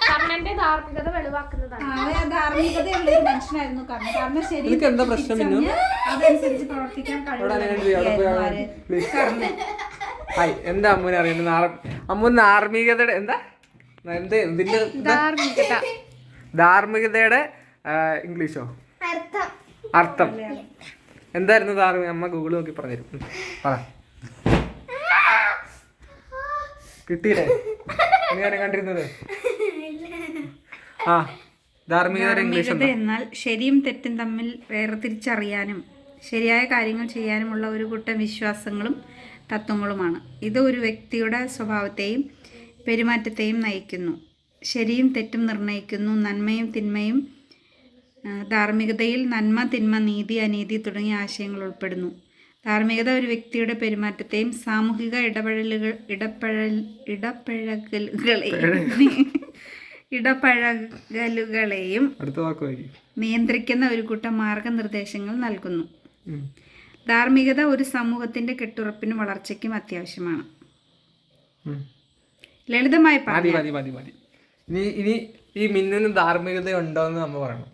കർണന്റെ ധാർമ്മികത വെളിവാക്കുന്നതാണ്. ധാർമ്മികതയുള്ള ഒരു മനുഷ്യനായിരുന്നു കർണൻ. കാരണം ശരി അതനുസരിച്ച് പ്രവർത്തിക്കാൻ കഴിവുള്ള എന്താ അമ്മൂനെ അറിയുന്നത്? അമ്മൂന് ധാർമ്മികതയുടെ എന്താ ഇതിന്റെ ധാർമ്മികതയുടെ ഇംഗ്ലീഷോ അർത്ഥം എന്തായിരുന്നു? ധാർമ്മിക അമ്മ ഗൂഗിൾ നോക്കി പറഞ്ഞുതരും. പറ. കിട്ടിയില്ലേ? ഞാൻ കണ്ടിരുന്നത്. ആ ധാർമ്മികത ഇംഗ്ലീഷ് എന്നാൽ ശരിയും തെറ്റും തമ്മിൽ വേർതിരിച്ചറിയാനും ശരിയായ കാര്യങ്ങൾ ചെയ്യാനുമുള്ള ഒരു കൂട്ടം വിശ്വാസങ്ങളും തത്വങ്ങളുമാണ്. ഇത് ഒരു വ്യക്തിയുടെ സ്വഭാവത്തെയും പെരുമാറ്റത്തെയും നയിക്കുന്നു. ശരിയും തെറ്റും നിർണ്ണയിക്കുന്നു. നന്മയും തിന്മയും. ധാർമ്മികതയിൽ നന്മ, തിന്മ, നീതി, അനീതി തുടങ്ങിയ ആശയങ്ങൾ ഉൾപ്പെടുന്നു. ധാർമ്മികത ഒരു വ്യക്തിയുടെ പെരുമാറ്റത്തെയും സാമൂഹിക ഇടപഴകലുകളെയും നിയന്ത്രിക്കുന്ന ഒരു കൂട്ടം മാർഗനിർദ്ദേശങ്ങൾ നൽകുന്നു. ധാർമ്മികത ഒരു സമൂഹത്തിന്റെ കെട്ടുറപ്പിനും വളർച്ചയ്ക്കും അത്യാവശ്യമാണ്. ലളിതമായി ഇനി ഈ മിന്നുന് ധാർമ്മികത ഉണ്ടോന്ന് നമ്മ പറയണം.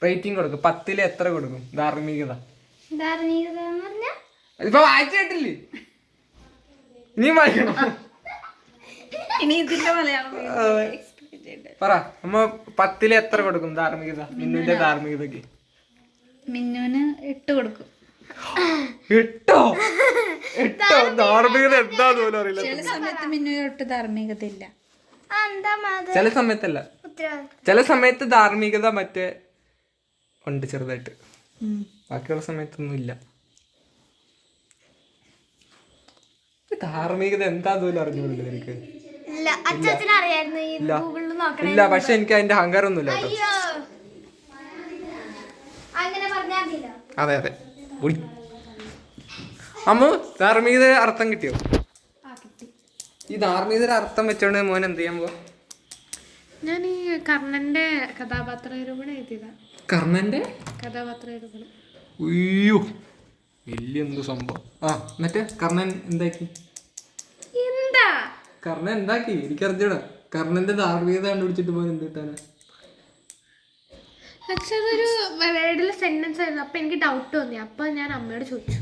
റേറ്റിംഗ് കൊടുക്കും. 10ൽ എത്ര കൊടുക്കും ധാർമ്മികത? ഇപ്പൊ വായിച്ചിട്ടില്ലേ? ഇനിയും വായിക്കണം. പറ അമ്മ 10ൽ എത്ര കൊടുക്കും ധാർമ്മികത? മിന്നുന്റെ ധാർമ്മികതക്ക് മിന്നുന് 8 കൊടുക്കും. 8? ധാർമ്മികത എന്താന്ന് പോലും അറിയില്ല. ചില സമയത്ത് മിന്നുന് ഒട്ട് ധാർമ്മികത ഇല്ല. ചില സമയത്തല്ല, ചില സമയത്ത് ധാർമ്മികത മറ്റേ ഉണ്ട് ചെറുതായിട്ട്. ബാക്കിയുള്ള സമയത്തൊന്നും ഇല്ല. ധാർമ്മികത എന്താന്ന് പോലും അറിഞ്ഞൂല്ലോ എനിക്ക്. ഇല്ല, പക്ഷെ എനിക്ക് അതിന്റെ അഹങ്കാരം ഒന്നുമില്ല. അതെ അതെ. അമ്മ ധാർമ്മികത അർത്ഥം കിട്ടിയോ? ഈ ധാർമ്മികത അർത്ഥം വെച്ചോണ്ട് മോൻ എന്ത് ചെയ്യാൻ പോവാ? ഞാൻ ഈ കർണന്റെ കഥാപാത്ര നിരൂപണം എഴുതിയതാ. കർണന്റെ കഥാപാത്ര നിരൂപണം. അയ്യോ വലിയ എന്ത് സംഭവം. എന്നിട്ട് കർണൻ എന്താക്കി? കർണൻ എന്താക്കി എനിക്കറിഞ്ഞൂടാ. കർണന്റെ ധാർമ്മികത കണ്ടുപിടിച്ചിട്ട് പോകാൻ എന്ത് കിട്ടാനാ? പക്ഷെ അതൊരു വേർഡിലെ സെന്റൻസ് ആയിരുന്നു. അപ്പൊ എനിക്ക് ഡൗട്ട് തോന്നി. അപ്പൊ ഞാൻ അമ്മയോട് ചോദിച്ചു.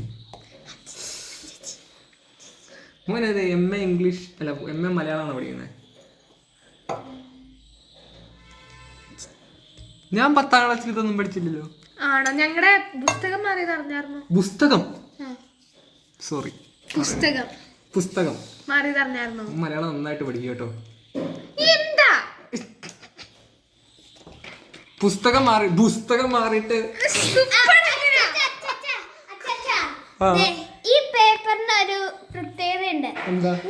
മോനത് MA ഇംഗ്ലീഷ് അല്ല MA മലയാളമാണോ പഠിക്കുന്നത്? ഞാൻ 10ാം ക്ലാസ്സിൽ ഇതൊന്നും പഠിച്ചില്ലല്ലോ. ആണോ? ഞങ്ങളുടെ പുസ്തകം മാറിയത് അറിഞ്ഞായിരുന്നു. പുസ്തകം സോറി പുസ്തകം മാറിയത് അറിഞ്ഞായിരുന്നു. മലയാളം നന്നായിട്ട് പഠിക്കും കേട്ടോ. എന്താ പുസ്തകം മാറിയിട്ട് ഈ പേപ്പറിന് ഒരു പ്രത്യേകതയുണ്ട്.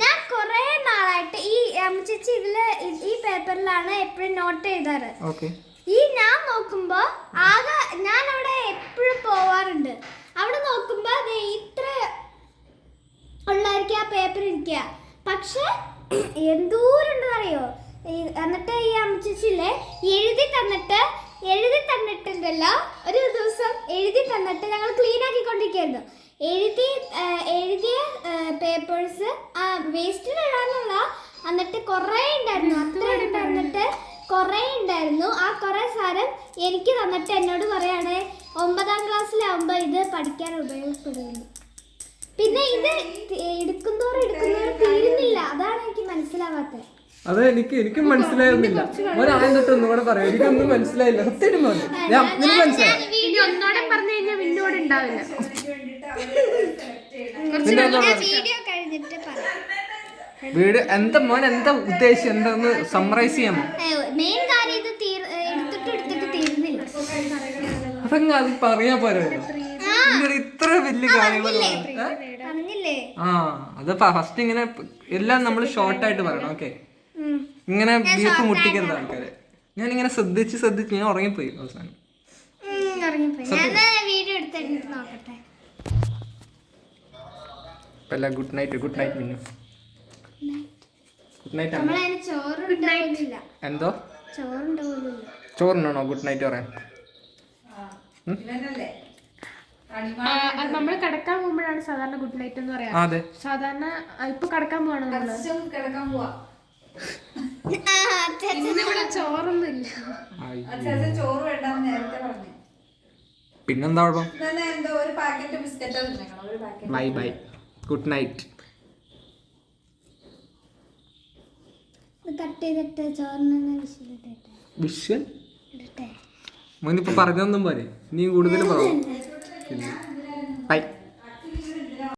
ഞാൻ കുറെ നാളായിട്ട് ഈ ചേച്ചി ഈ പേപ്പറിലാണ് എപ്പോഴും നോട്ട് എഴുതാറ്. ഈ ഞാൻ നോക്കുമ്പോ ഞാൻ അവിടെ എപ്പോഴും പോവാറുണ്ട്. അവിടെ നോക്കുമ്പോ ഇത്ര ഉള്ളായിരിക്കും ആ പേപ്പർ ഇരിക്കുക. പക്ഷെ എന്തോരുണ്ടെന്നറിയോ? എന്നിട്ട് ഈ അമ്മച്ചില്ലേ എഴുതി തന്നിട്ടുണ്ടല്ലോ. ഒരു ദിവസം എഴുതി തന്നിട്ട് ഞങ്ങൾ ക്ലീൻ ആക്കിക്കൊണ്ടിരിക്കുകയായിരുന്നു. എഴുതിയ പേപ്പേഴ്സ് വേസ്റ്റിൽ ഇടാനുള്ള. എന്നിട്ട് കുറേ ഉണ്ടായിരുന്നു. അത്ര ഉണ്ടായിരുന്നിട്ട് കുറേ ഉണ്ടായിരുന്നു. ആ കുറേ സാധനം എനിക്ക് തന്നിട്ട് എന്നോട് പറയാണ് 9ാം ക്ലാസ്സിലാവുമ്പോൾ ഇത് പഠിക്കാൻ ഉപയോഗപ്പെടുന്നു. പിന്നെ ഇത് എടുക്കുന്നോറും തീരുന്നില്ല. അതാണ് എനിക്ക് മനസ്സിലാവാത്തത്. അതെ എനിക്കും മനസ്സിലായിരുന്നില്ല. ആദ്യം തൊട്ട് ഒന്നും കൂടെ പറയാം. എനിക്കൊന്നും മനസ്സിലായില്ല. സത്യം മനസ്സിലായി. ഒന്നോടെ പറഞ്ഞു കഴിഞ്ഞാൽ പിന്നോട് ഉണ്ടാവില്ല. വീട് എന്താ മോൻ എന്താ ഉദ്ദേശിച്ചത്? എന്താന്ന് സമ്മറൈസ് ചെയ്യാമോ? അതങ്ങ് അത് പറയാ പോരെ. ഇത്ര വലിയ കാര്യങ്ങളൊക്കെ അത് ഫസ്റ്റ് ഇങ്ങനെ എല്ലാം നമ്മൾ ഷോർട്ടായിട്ട് പറയണം. ഓക്കെ, ഇങ്ങനെ ബീഫ് മുട്ടിക്കരുത് ആൾക്കാരെ. ഞാൻ ഇങ്ങനെ ശ്രദ്ധിച്ച് ഞാൻ ഉറങ്ങിപ്പോയി അവസാനം. Good night Minnu. Good night. എന്തോ ചോറുണ്ടോ ഗുഡ് നൈറ്റ് പറയാൻ? നമ്മൾ കിടക്കാൻ പോകുമ്പോഴാണ് സാധാരണ ഗുഡ് നൈറ്റ് എന്ന് പറയാം. സാധാരണ ഇപ്പൊ കിടക്കാൻ പോവാണോ? ഇന്നിവിടെ ചോറൊന്നുമില്ല. ചോറ് വേണ്ടെന്ന് നേരത്തെ പറഞ്ഞു. പിന്നെന്താ കുഴപ്പം? എന്തോ ഒരു പാക്കറ്റ് ബിസ്ക്കറ്റ് തിന്നേക്കണം, ഒരു packet. Bye bye, good night. Cut ചെയ്തിട്ട് ചോറിന് വിഷയട്ടെ. വിഷ്വൽ മോനിപ്പോ പറഞ്ഞൊന്നും പോരെ, നീ കൂടുതൽ പറ. ബൈ.